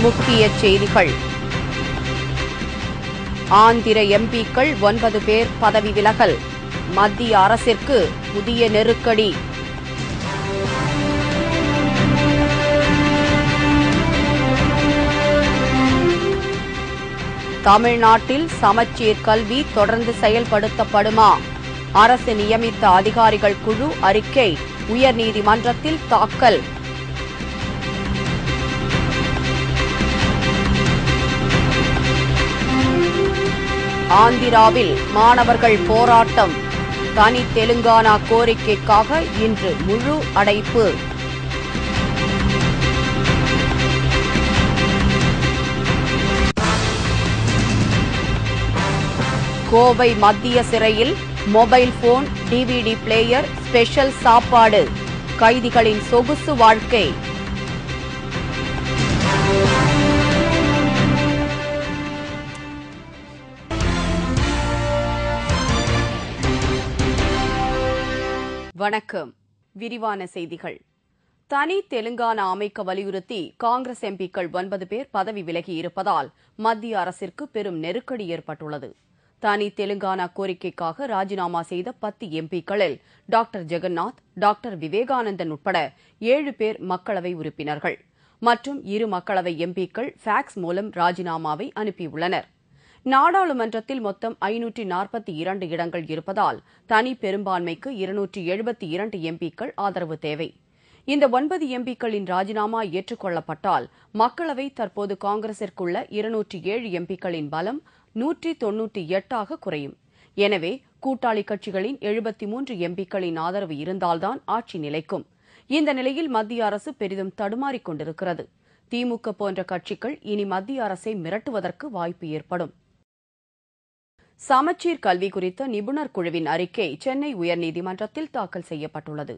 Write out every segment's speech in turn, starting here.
முக்கிய செய்திகள். ஆந்திர எம்பிக்கள் 9 பேர் பதவி விலகல். மத்திய அரசிற்கு புதிய நெருக்கடி. தமிழ்நாட்டில் சமச்சீர் கல்வி தொடர்ந்து செயல்படுத்தப்படுமா? அரசு நியமித்த அதிகாரிகள் குழு அறிக்கை உயர்நீதிமன்றத்தில் தாக்கல். ஆந்திராவில் மாணவர்கள் போராட்டம். தனி தெலுங்கானா கோரிக்கைக்காக இன்று முழு அடைப்பு. கோவை மத்திய சிறையில் mobile phone, DVD player, special சாப்பாடு. கைதிகளின் சொகுசு வாழ்க்கை. வணக்கம். விரிவான செய்திகள். தனி தெலுங்கானா அமைக்க வலியுறுத்தி காங்கிரஸ் எம்பிக்கள் 9 பேர் பதவி விலகியிருப்பதால் மத்திய அரசிற்கு பெரும் நெருக்கடி ஏற்பட்டுள்ளது. தனி தெலுங்கானா கோரிக்கைக்காக ராஜினாமா செய்த 10 எம்பிக்களில் டாக்டர் ஜெகநாத், டாக்டர் விவேகானந்தன் உட்பட 7 பேர் மக்களவை உறுப்பினர்கள் மற்றும் 2 மக்களவை எம்பிக்கள் ஃபேக்ஸ் மூலம் ராஜினாமாவை அனுப்பியுள்ளனர். நாடாளுமன்றத்தில் மொத்தம் 542 இடங்கள் இருப்பதால் தனி பெரும்பான்மைக்கு 272 எம்பிக்கள் ஆதரவு தேவை. இந்த 9 எம்பிக்களின் ராஜினாமா ஏற்றுக் கொள்ளப்பட்டால் மக்களவை தற்போது காங்கிரசிற்குள்ள 207 எம்பிக்களின் பலம் 198 குறையும். எனவே கூட்டாளி கட்சிகளின் 73 எம்பிக்களின் ஆதரவு இருந்தால்தான் ஆட்சி நிலைக்கும். இந்த நிலையில் மத்திய அரசு பெரிதும் தடுமாறிக் கொண்டிருக்கிறது. திமுக போன்ற கட்சிகள் இனி மத்திய அரசை மிரட்டுவதற்கு வாய்ப்பு ஏற்படும். சமச்சீர் கல்வி குறித்த நிபுணர் குழுவின் அறிக்கை சென்னை உயர்நீதிமன்றத்தில் தாக்கல் செய்யப்பட்டுள்ளது.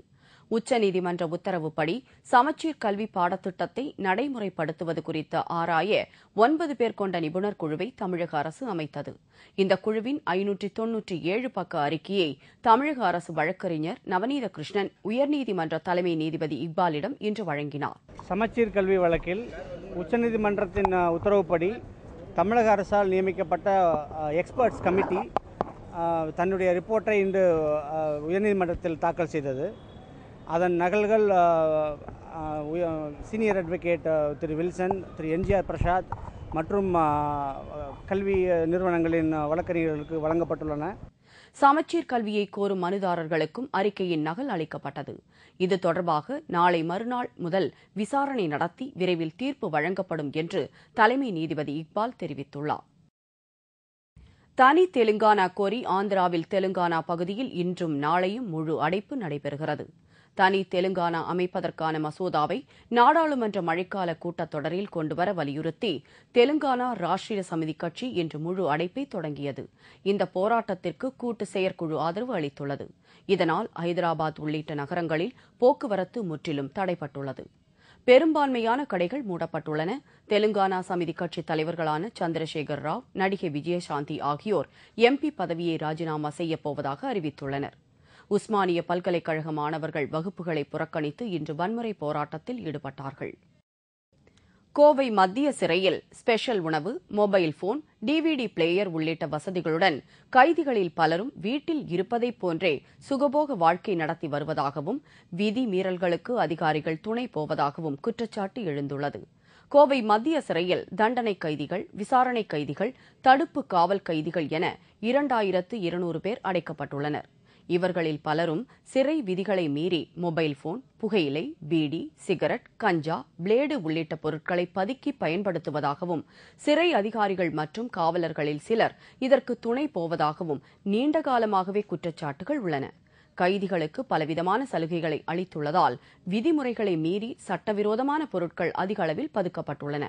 உச்சநீதிமன்ற உத்தரவுப்படி சமச்சீர் கல்வி பாடத்திட்டத்தை நடைமுறைப்படுத்துவது குறித்து ஆராய 9 பேர் கொண்ட நிபுணர் குழுவை தமிழக அரசு அமைத்தது. இந்த குழுவின் 597 பக்க அறிக்கையை தமிழக அரசு வழக்கறிஞர் நவநீத கிருஷ்ணன் உயர்நீதிமன்ற தலைமை நீதிபதி இக்பாலிடம் இன்று வழங்கினார். சமச்சீர் கல்வி வழக்கில் உச்சநீதிமன்றத்தின் உத்தரவுப்படி தமிழக அரசால் நியமிக்கப்பட்ட எக்ஸ்பர்ட்ஸ் கமிட்டி தன்னுடைய ரிப்போர்ட்டை இன்று உயர்நீதிமன்றத்தில் தாக்கல் செய்தது. அதன் நகல்கள் சீனியர் அட்வொகேட் திரு வில்சன், திரு என்ஜிஆர் பிரசாத் மற்றும் கல்வி நிறுவனங்களின் வழக்கறிஞர்களுக்கு வழங்கப்பட்டுள்ளன. சமச்சீர் கல்வியை கோரும் மனுதாரர்களுக்கும் அறிக்கையின் நகல் அளிக்கப்பட்டது. இது தொடர்பாக நாளை மறுநாள் முதல் விசாரணை நடத்தி விரைவில் தீர்ப்பு வழங்கப்படும் என்று தலைமை நீதிபதி இக்பால் தெரிவித்துள்ளார். தனி தெலுங்கானா கோரி ஆந்திராவில் தெலுங்கானா பகுதியில் இன்றும் நாளையும் முழு அடைப்பு நடைபெறுகிறது. தனி தெலுங்கானா அமைப்பதற்கான மசோதாவை நாடாளுமன்ற மழைக்கால கூட்டத்தொடரில் கொண்டுவர வலியுறுத்தி தெலுங்கானா ராஷ்டிரிய சமிதி கட்சி இன்று முழு அடைப்பை தொடங்கியது. இந்த போராட்டத்திற்கு கூட்டு செயற்குழு ஆதரவு அளித்துள்ளது. இதனால் ஐதராபாத் உள்ளிட்ட நகரங்களில் போக்குவரத்து முற்றிலும் தடைப்பட்டுள்ளது. பெரும்பான்மையான கடைகள் மூடப்பட்டுள்ளன. தெலுங்கானா சமிதி கட்சித் தலைவர்களான சந்திரசேகர் ராவ், நடிகை விஜயசாந்தி ஆகியோர் எம்பி பதவியை ராஜினாமா செய்யப்போவதாக அறிவித்துள்ளனர். உஸ்மானிய பல்கலைக்கழக மாணவர்கள் வகுப்புகளை புறக்கணித்து இன்று வன்முறை போராட்டத்தில் ஈடுபட்டார்கள். கோவை மத்திய சிறையில் ஸ்பெஷல் உணவு, மொபைல் போன், டிவிடி பிளேயர் உள்ளிட்ட வசதிகளுடன் கைதிகளில் பலரும் வீட்டில் இருப்பதைப் போன்றே சுகபோக வாழ்க்கை நடத்தி வருவதாகவும் விதி மீறல்களுக்கு அதிகாரிகள் துணை போவதாகவும் குற்றச்சாட்டு எழுந்துள்ளது. கோவை மத்திய சிறையில் தண்டனை கைதிகள், விசாரணை கைதிகள், தடுப்பு காவல் கைதிகள் என 2200 பேர் அடைக்கப்பட்டுள்ளனர். இவர்களில் பலரும் சிறை விதிகளை மீறி மொபைல் போன், புகையிலை, பீடி, சிகரெட், கஞ்சா, பிளேடு உள்ளிட்ட பொருட்களை பதுக்கி பயன்படுத்துவதாகவும் சிறை அதிகாரிகள் மற்றும் காவலர்களில் சிலர் இதற்கு துணை போவதாகவும் நீண்டகாலமாகவே குற்றச்சாட்டுகள் உள்ளன. கைதிகளுக்கு பலவிதமான சலுகைகளை அளித்துள்ளதால் விதிமுறைகளை மீறி சட்டவிரோதமான பொருட்கள் அதிக அளவில் பதுக்கப்பட்டுள்ளன.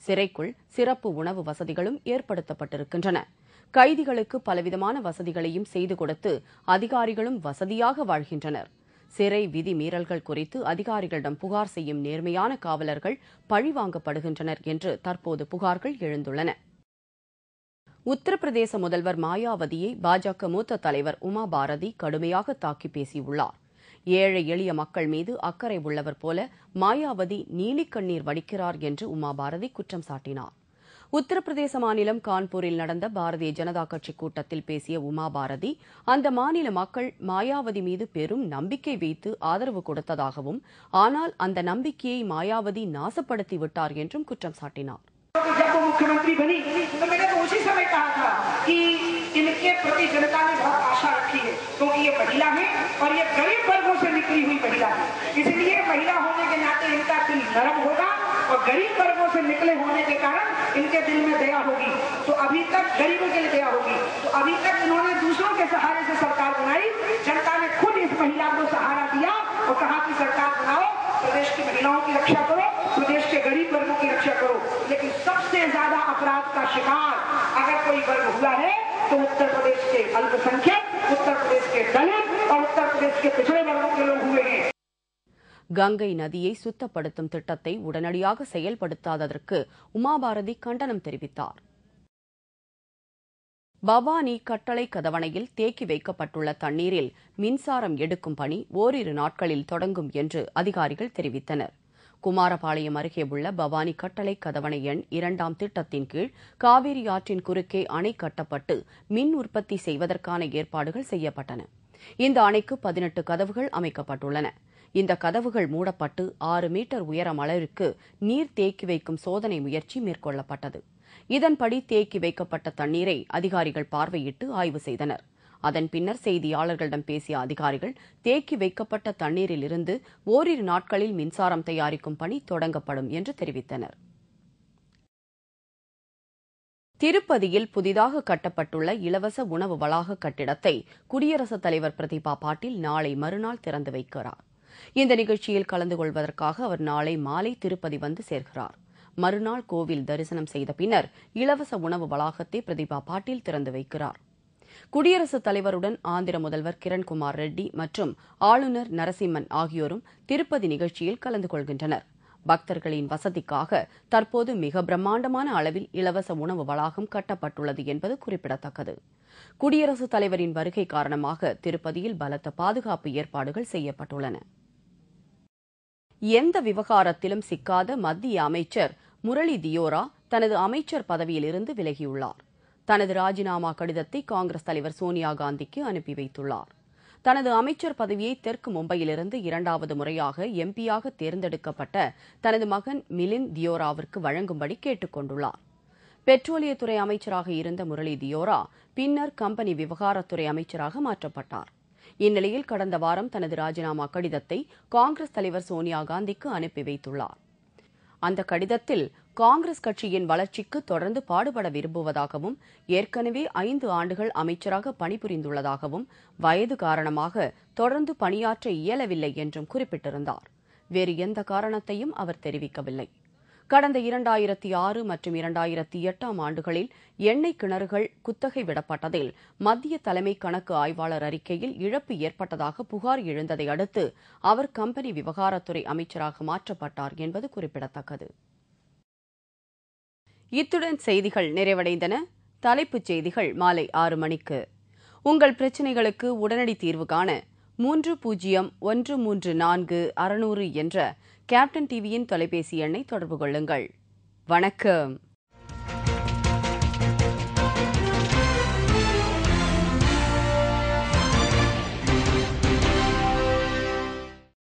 சிறைக்குள் சிறப்பு உணவு வசதிகளும் ஏற்படுத்தப்பட்டிருக்கின்றன. கைதிகளுக்கு பலவிதமான வசதிகளையும் செய்து கொடுத்து அதிகாரிகளும் வசதியாக வாழ்கின்றனர். சிறை விதி மீறல்கள் குறித்து அதிகாரிகளிடம் புகார் செய்யும் நேர்மையான காவலர்கள் பழிவாங்கப்படுகின்றனர் என்று தற்போது புகார்கள் எழுந்துள்ளன. உத்தரப்பிரதேச முதல்வர் மாயாவதியை பாஜக மூத்த தலைவர் உமா பாரதி கடுமையாக தாக்கி பேசியுள்ளார். ஏழை எளிய மக்கள் மீது அக்கறை உள்ளவர் போல மாயாவதி நீலிக்கண்ணீர் வடிக்கிறார் என்று உமா பாரதி குற்றம் சாட்டினார். உத்தரப்பிரதேச மாநிலம் கான்பூரில் நடந்த பாரதிய ஜனதா கட்சி கூட்டத்தில் பேசிய உமா பாரதி, அந்த மாநில மக்கள் மாயாவதி மீது பெரும் நம்பிக்கை வைத்து ஆதரவு கொடுத்ததாகவும், ஆனால் அந்த நம்பிக்கையை மாயாவதி நாசப்படுத்தி விட்டார் என்றும் குற்றம் சாட்டினார். जब वो मुख्यमंत्री बनी तो मैंने तो उसी समय कहा था कि इनके प्रति जनता ने बहुत आशा रखी है, क्योंकि ये महिला है और ये गरीब वर्गों से निकली हुई महिला है। इसलिए महिला होने के नाते इनका दिल नरम होगा और गरीब वर्गों से निकले होने के कारण इनके दिल में दया होगी। तो अभी तक गरीबों के लिए दया होगी। तो अभी तक इन्होंने दूसरों के सहारे से सरकार बनाई, जनता ने खुद इस महिला को सहारा दिया और कहा कि सरकार बनाओ, प्रदेश की महिलाओं की रक्षा करो, प्रदेश के गरीब वर्गों की रक्षा करो। लेकिन सबसे ज्यादा अपराध का शिकार अगर कोई वर्ग हुआ है तो उत्तर प्रदेश के अल्पसंख्यक, उत्तर प्रदेश के दलित और उत्तर प्रदेश के पिछड़े वर्गों के लोग हुए हैं. கங்கை நதியை சுத்தப்படுத்தும் திட்டத்தை உடனடியாக செயல்படுத்தாததற்கு உமா பாரதி கண்டனம் தெரிவித்தார். பவானி கட்டளை கதவணையில் தேக்கி வைக்கப்பட்டுள்ள தண்ணீரில் மின்சாரம் எடுக்கும் பணி ஓரிரு நாட்களில் தொடங்கும் என்று அதிகாரிகள் தெரிவித்தனர். குமாரபாளையம் அருகே உள்ள பவானி கட்டளை கதவணை எண் 2 திட்டத்தின் கீழ் காவிரி ஆற்றின் குறுக்கே அணை கட்டப்பட்டு மின் உற்பத்தி செய்வதற்கான ஏற்பாடுகள் செய்யப்பட்டன. இந்த அணைக்கு 18 கதவுகள் அமைக்கப்பட்டுள்ளன. இந்த கதவுகள் மூடப்பட்டு 6 மீட்டர் உயரம் அளவிற்கு நீர் தேக்கி வைக்கும் சோதனை முயற்சி மேற்கொள்ளப்பட்டது. இதன்படி தேக்கி வைக்கப்பட்ட தண்ணீரை அதிகாரிகள் பார்வையிட்டு ஆய்வு செய்தனர். அதன் பின்னர் செய்தியாளர்களிடம் பேசிய அதிகாரிகள், தேக்கி வைக்கப்பட்ட தண்ணீரில் இருந்து ஓரிரு நாட்களில் மின்சாரம் தயாரிக்கும் பணி தொடங்கப்படும் என்று தெரிவித்தனர். திருப்பதியில் புதிதாக கட்டப்பட்டுள்ள இலவச உணவு வளாக கட்டிடத்தை குடியரசுத் தலைவர் பிரதிபா பாட்டீல் நாளை மறுநாள் திறந்து வைக்கிறார். இந்த நிகழ்ச்சியில் கலந்து கொள்வதற்காக அவர் நாளை மாலை திருப்பதி வந்து சேர்கிறார். மறுநாள் கோவில் தரிசனம் செய்த பின்னர் இலவச உணவு வளாகத்தை பிரதிபா பாட்டீல் திறந்து வைக்கிறார். குடியரசுத் தலைவருடன் ஆந்திர முதல்வர் கிரண்குமார் ரெட்டி மற்றும் ஆளுநர் நரசிம்மன் ஆகியோரும் திருப்பதி நிகழ்ச்சியில் கலந்து கொள்கின்றனர். பக்தர்களின் வசதிக்காக தற்போது மிக பிரம்மாண்டமான அளவில் இலவச உணவு வளாகம் கட்டப்பட்டுள்ளது என்பது குறிப்பிடத்தக்கது. குடியரசுத் தலைவரின் வருகை காரணமாக திருப்பதியில் பலத்த பாதுகாப்பு ஏற்பாடுகள் செய்யப்பட்டுள்ளன. எந்த விவகாரத்திலும் சிக்காத மத்திய அமைச்சர் முரளி தியோரா தனது அமைச்சர் பதவியிலிருந்து விலகியுள்ளார். தனது ராஜினாமா கடிதத்தை காங்கிரஸ் தலைவர் சோனியா காந்திக்கு அனுப்பி வைத்துள்ளார். தனது அமைச்சர் பதவியை தெற்கு மும்பையிலிருந்து 2வது முறையாக எம்பியாக தேர்ந்தெடுக்கப்பட்ட தனது மகன் மிலிந்த் தியோராவிற்கு வழங்கும்படி கேட்டுக் கொண்டுள்ளார். பெட்ரோலியத்துறை அமைச்சராக இருந்த முரளி தியோரா பின்னர் கம்பெனி விவகாரத்துறை அமைச்சராக மாற்றப்பட்டார். இந்நிலையில் கடந்த வாரம் தனது ராஜினாமா கடிதத்தை காங்கிரஸ் தலைவர் சோனியா காந்திக்கு அனுப்பி வைத்துள்ளார். அந்த கடிதத்தில் காங்கிரஸ் கட்சியின் வளர்ச்சிக்கு தொடர்ந்து பாடுபட விரும்புவதாகவும், ஏற்கனவே 5 ஆண்டுகள் அமைச்சராக பணிபுரிந்துள்ளதாகவும், வயது காரணமாக தொடர்ந்து பணியாற்ற இயலவில்லை என்றும் குறிப்பிட்டிருந்தார். வேறு எந்த காரணத்தையும் அவர் தெரிவிக்கவில்லை. கடந்த 2006 மற்றும் 2008 ஆண்டுகளில் எண்ணெய் கிணறுகள் குத்தகை விடப்பட்டதில் மத்திய தலைமை கணக்கு ஆய்வாளர் அறிக்கையில் இழப்பு ஏற்பட்டதாக புகார் எழுந்ததை அடுத்து அவர் கம்பெனி விவகாரத்துறை அமைச்சராக மாற்றப்பட்டார் என்பது குறிப்பிடத்தக்கது. இத்துடன் செய்திகள் நிறைவடைந்தன. தலைப்புச் செய்திகள் மாலை 6 மணிக்கு. உங்கள் பிரச்சினைகளுக்கு உடனடி தீர்வு காண 30134600 என்ற கேப்டன் டிவியின் தொலைபேசி எண்ணை தொடர்பு கொள்ளுங்கள். வணக்கம்.